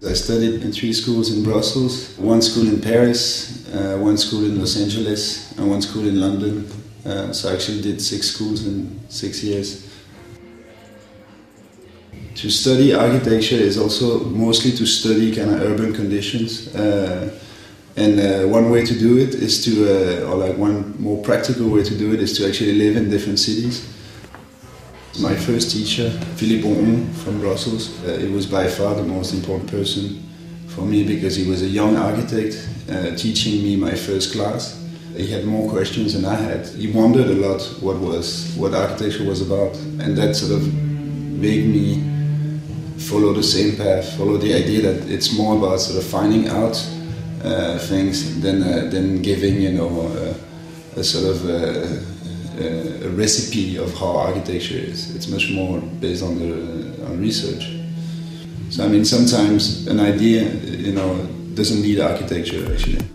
I studied in 3 schools in Brussels, 1 school in Paris, 1 school in Los Angeles and 1 school in London. So I actually did 6 schools in 6 years. To study architecture is also mostly to study kind of urban conditions. One way to do it is to, or like one more practical way to do it is to actually live in different cities. My first teacher, Philippe Bonhon from Brussels, it was by far the most important person for me because he was a young architect teaching me my first class. He had more questions than I had. He wondered a lot what architecture was about, and that sort of made me follow the same path, follow the idea that it's more about sort of finding out things than giving, you know, a sort of a recipe of how architecture is. It's much more based on research. So I mean, sometimes an idea, you know, doesn't need architecture actually.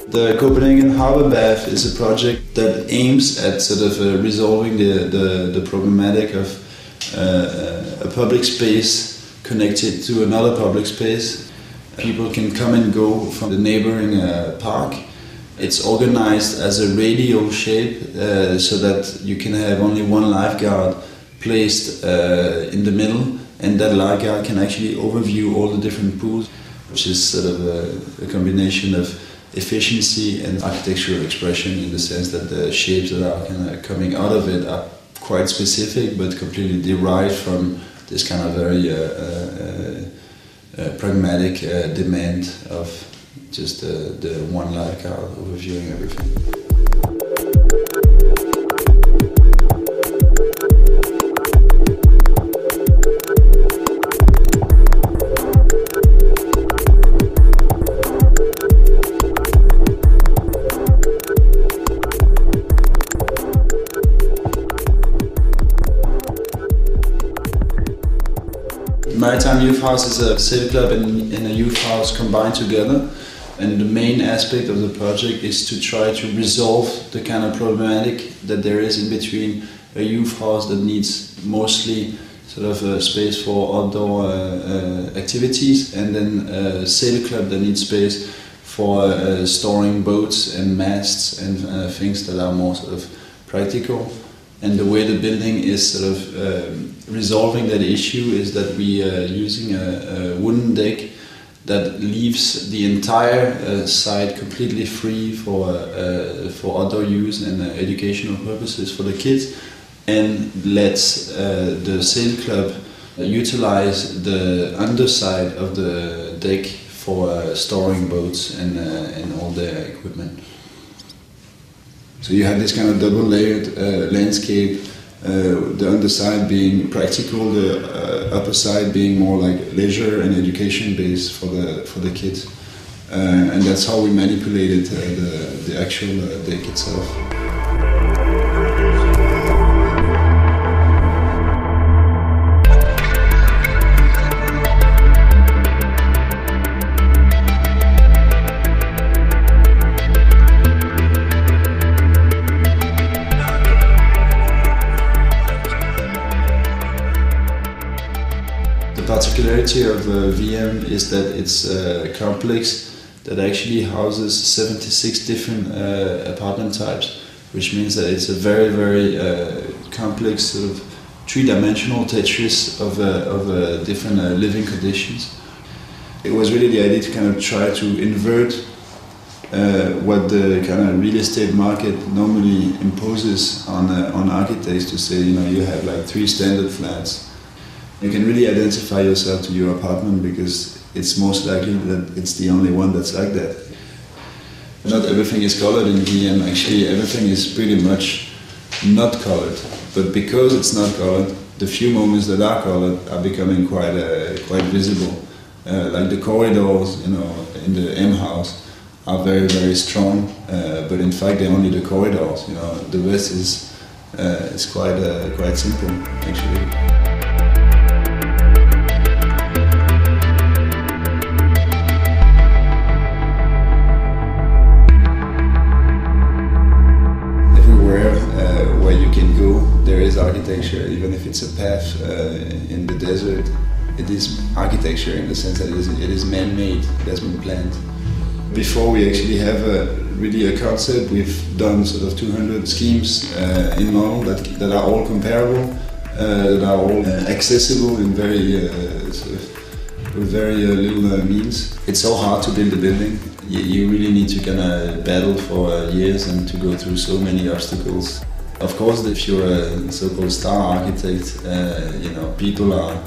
The Copenhagen Harbour Bath is a project that aims at sort of resolving the problematic of a public space connected to another public space. People can come and go from the neighboring park. It's organized as a radial shape so that you can have only one lifeguard placed in the middle, and that lifeguard can actually overview all the different pools, which is sort of a combination of efficiency and architectural expression, in the sense that the shapes that are kind of coming out of it are quite specific but completely derived from this kind of very pragmatic demand of just the one lifeguard overviewing everything. Maritime Youth House is a civic club and a youth house combined together, and the main aspect of the project is to try to resolve the kind of problematic that there is in between a youth house that needs mostly sort of a space for outdoor activities, and then a sail club that needs space for storing boats and masts and things that are more sort of practical. And the way the building is sort of resolving that issue is that we are using a wooden deck that leaves the entire site completely free for outdoor use and educational purposes for the kids, and lets the sail club utilize the underside of the deck for storing boats and all their equipment. So you have this kind of double-layered landscape, the underside being practical, the upper side being more like leisure and education based for the kids, and that's how we manipulated the actual deck itself. particularity of VM is that it's a complex that actually houses 76 different apartment types, which means that it's a very, very complex sort of three-dimensional Tetris of different living conditions. It was really the idea to kind of try to invert what the kind of real estate market normally imposes on architects, to say, you know, you have like 3 standard flats. You can really identify yourself to your apartment because it's most likely that it's the only one that's like that. Not everything is colored in VM, actually everything is pretty much not colored. But because it's not colored, the few moments that are colored are becoming quite visible. Like the corridors, you know, in the M house are very, very strong, but in fact they're only the corridors. You know, the rest is quite simple, actually. Where you can go, there is architecture, even if it's a path in the desert. It is architecture in the sense that it is man-made, it has been planned. Before we actually have really a concept, we've done sort of 200 schemes in model that are all comparable, that are all accessible in with very little means. It's so hard to build a building. You really need to kind of battle for years and to go through so many obstacles. Of course, if you're a so-called star architect, you know, people are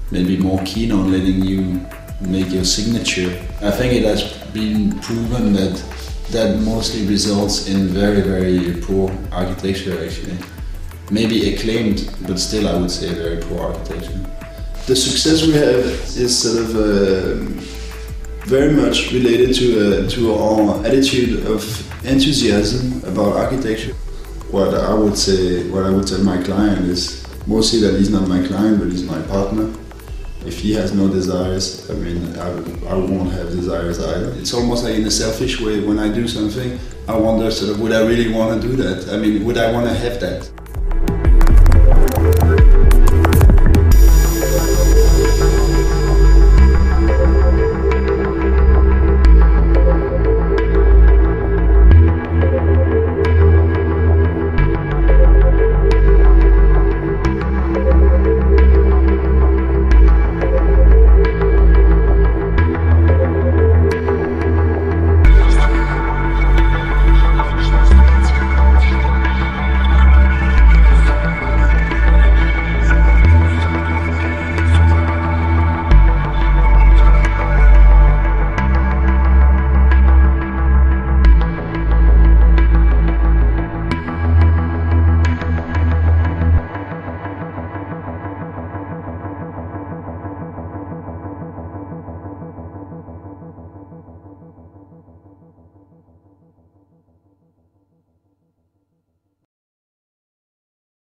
maybe more keen on letting you make your signature. I think it has been proven that that mostly results in very, very poor architecture, actually. Maybe acclaimed, but still I would say very poor architecture. The success we have is sort of very much related to our attitude of enthusiasm about architecture. What I would tell my client is mostly that he's not my client, but he's my partner. If he has no desires, I mean, I won't have desires either. It's almost like in a selfish way, when I do something, I wonder sort of, would I really want to do that? I mean, would I want to have that?